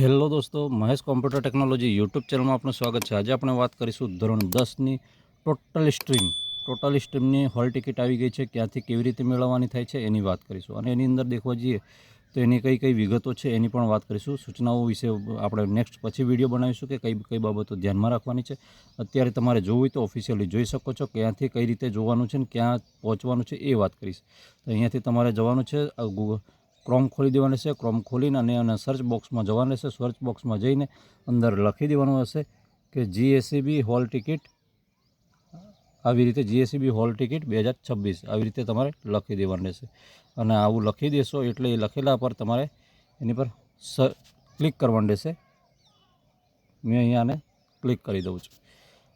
Hello દોસ્તો, Mahesh computer technology YouTube ચેનલમાં આપનું સ્વાગત છે। આજે આપણે વાત કરીશું ધોરણ 10ની ટોટલ સ્ટ્રીમની હોલ ટિકિટ આવી ગઈ છે, ક્યાંથી કેવી રીતે મેળવવાની થાય છે એની વાત કરીશું। અને એની અંદર દેખવા જઈએ તો એની કઈ વિગતો છે એની પણ વાત કરીશું। સૂચનાઓ વિશે આપણે નેક્સ્ટ પછી વિડીયો બનાવીશું કે કઈ બાબતો ધ્યાનમાં રાખવાની છે। અત્યારે તમારે જોવું હોય તો ઓફિશિયલી જોઈ શકો છો, ક્યાંથી કઈ રીતે જોવાનું છે ને ક્યાં પહોંચવાનું છે એ વાત કરીશ। તો અહીંયાથી તમારે જવાનું છે, ક્રોમ ખોલી દેવાનું છે। ક્રોમ ખોલીને અને સર્ચ બોક્સમાં જવાનું રહેશે। સર્ચ બોક્સમાં જઈને અંદર લખી દેવાનું હશે કે જીએસઈબી હોલ ટિકિટ, આવી રીતે જીએસઈબી હોલ ટિકિટ 2026 આવી રીતે તમારે લખી દેવાનું રહેશે। અને આવું લખી દેશો એટલે એ લખેલા પર તમારે એની પર ક્લિક કરવાનું રહેશે। મેં અહીંયાને ક્લિક કરી દઉં છું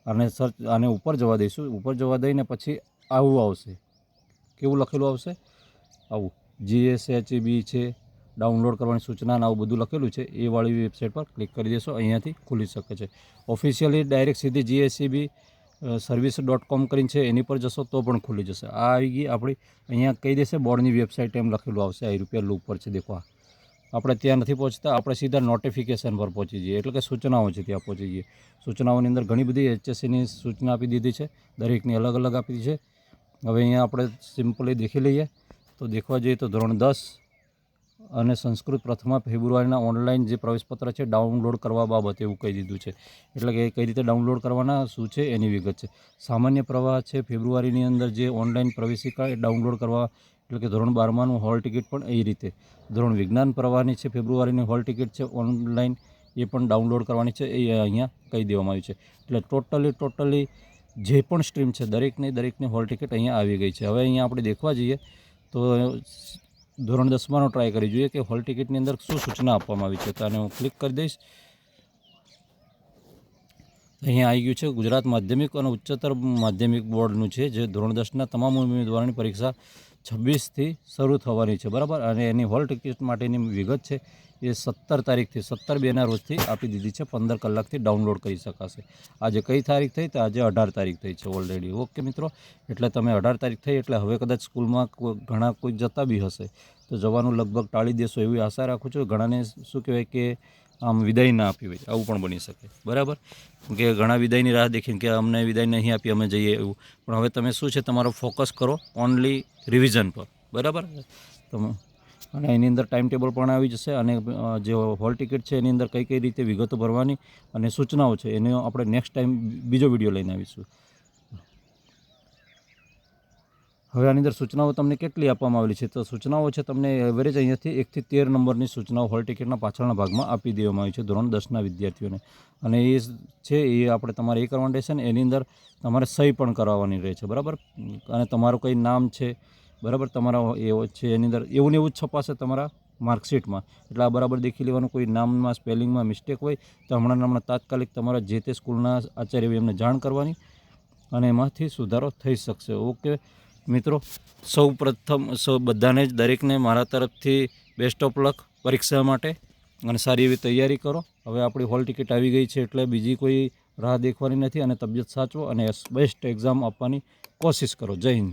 અને આને ઉપર જવા દઈશું। ઉપર જવા દઈને પછી આવું આવશે, કેવું લખેલું આવશે? આવું જીએસએચબી છે, ડાઉનલોડ કરવાની સૂચના અને આવું બધું લખેલું છે એ વાળી વેબસાઇટ પર ક્લિક કરી દેશો, અહીંયાથી ખુલી શકે છે। ઓફિશિયલી ડાયરેક્ટ સીધી જીએસઈબી સર્વિસ.com કરીને છે એની પર જશો તો પણ ખુલી જશે। આ આવી ગઈ આપણી, અહીંયા કહી દેશે બોર્ડની વેબસાઇટ એમ લખેલું આવશે। આ રૂપિયા ઉપર છે, દેખો આપણે ત્યાં નથી પહોંચતા, આપણે સીધા નોટિફિકેશન પર પહોંચી જઈએ, એટલે કે સૂચનાઓ છે ત્યાં પહોંચી જઈએ। સૂચનાઓની અંદર ઘણી બધી એચએસસીની સૂચના આપી દીધી છે, દરેકની અલગ અલગ આપી છે। હવે અહીંયા આપણે સિમ્પલી દેખી લઈએ તો દેખવા જઈએ તો ધોરણ 10 અને સંસ્કૃત પ્રથમા ફેબ્રુઆરીના ઓનલાઈન જે પ્રવેશપત્ર છે ડાઉનલોડ કરવા બાબતે એવું કહી દીધું છે, એટલે કે કઈ રીતે ડાઉનલોડ કરવાના શું છે એની વિગત છે। સામાન્ય પ્રવાહ છે ફેબ્રુઆરીની અંદર જે ઓનલાઈન પ્રવેશિકા એ ડાઉનલોડ કરવા, એટલે કે ધોરણ 12માનું હોલ ટિકિટ પણ એ રીતે। ધોરણ વિજ્ઞાન પ્રવાહની છે ફેબ્રુઆરીની હોલ ટિકિટ છે ઓનલાઈન, એ પણ ડાઉનલોડ કરવાની છે, એ અહીંયા કહી દેવામાં આવ્યું છે। એટલે ટોટલી જે પણ સ્ટ્રીમ છે દરેકની હોલ ટિકિટ અહીંયા આવી ગઈ છે। હવે અહીંયા આપણે દેખવા જઈએ તો ધોરણ 10માનો ટ્રાય કરી જોઈએ કે હોલ ટિકિટની અંદર શું સૂચના આપવામાં આવી છે। તો આને હું ક્લિક કરી દઈશ। અહીંયા આવી ગયું છે ગુજરાત માધ્યમિક અને ઉચ્ચતર માધ્યમિક બોર્ડનું છે, જે ધોરણ 10ના તમામ ઉમેદવારોની પરીક્ષા 26થી શરૂ થવાની છે, બરાબર। અને એની હોલ ટિકિટ માટેની વિગત છે એ 17 તારીખથી 17/2ના રોજથી આપી દીધી છે, 15 કલાકથી ડાઉનલોડ કરી શકાશે। આજે કઈ તારીખ થઈ? તો આજે 18 તારીખ થઈ છે ઓલરેડી। ઓકે મિત્રો, એટલે તમે 18 તારીખ થઈ એટલે હવે કદાચ સ્કૂલમાં ઘણા કોઈ જતા બી હશે તો જવાનું લગભગ ટાળી દેશો એવી આશા રાખું છું। ઘણાને શું કહેવાય કે આમ વિદાય ના આપી હોય, આવું પણ બની શકે, બરાબર। કે ઘણા વિદાયની રાહ દેખીને કે અમને વિદાય નહીં આપી, અમે જઈએ એવું। પણ હવે તમે શું છે, તમારો ફોકસ કરો ઓનલી રિવિઝન પર, બરાબર। તમે અને એની અંદર ટાઈમ ટેબલ પણ આવી જશે, અને જે હોલ ટિકિટ છે એની અંદર કઈ રીતે વિગતો ભરવાની અને સૂચનાઓ છે એનો આપણે નેક્સ્ટ ટાઈમ બીજો વિડીયો લઈને આવીશું। હવે આની અંદર સૂચનાઓ તમને કેટલી આપવામાં આવેલી છે? તો સૂચનાઓ છે તમને એવરેજ અહીંયાથી 1 થી 13 નંબરની સૂચનાઓ હોલ ટિકિટના પાછળના ભાગમાં આપી દેવામાં આવી છે ધોરણ 10ના વિદ્યાર્થીઓને। અને એ છે એ આપણે તમારે એ કરવાનું રહેશે ને એની અંદર તમારે સહી પણ કરાવવાની રહે છે, બરાબર। અને તમારું કંઈ નામ છે, બરાબર, તમારા એવો છે એની અંદર એવું ને એવું જ છપાશે તમારા માર્કશીટમાં, એટલે આ બરાબર દેખી લેવાનું। કોઈ નામમાં સ્પેલિંગમાં મિસ્ટેક હોય તો હમણાં તાત્કાલિક તમારા જે તે સ્કૂલના આચાર્ય હોય એમને જાણ કરવાની, અને એમાંથી સુધારો થઈ શકશે। ઓકે મિત્રો, બધાને જ દરેકને મારા તરફથી બેસ્ટ ઓફ લક પરીક્ષા માટે, અને સારી એવી તૈયારી કરો। હવે આપણી હોલ ટિકિટ આવી ગઈ છે એટલે બીજી કોઈ રાહ દેખવાની નથી, અને તબિયત સાચવો અને બેસ્ટ એક્ઝામ આપવાની કોશિશ કરો। જય હિન્દ।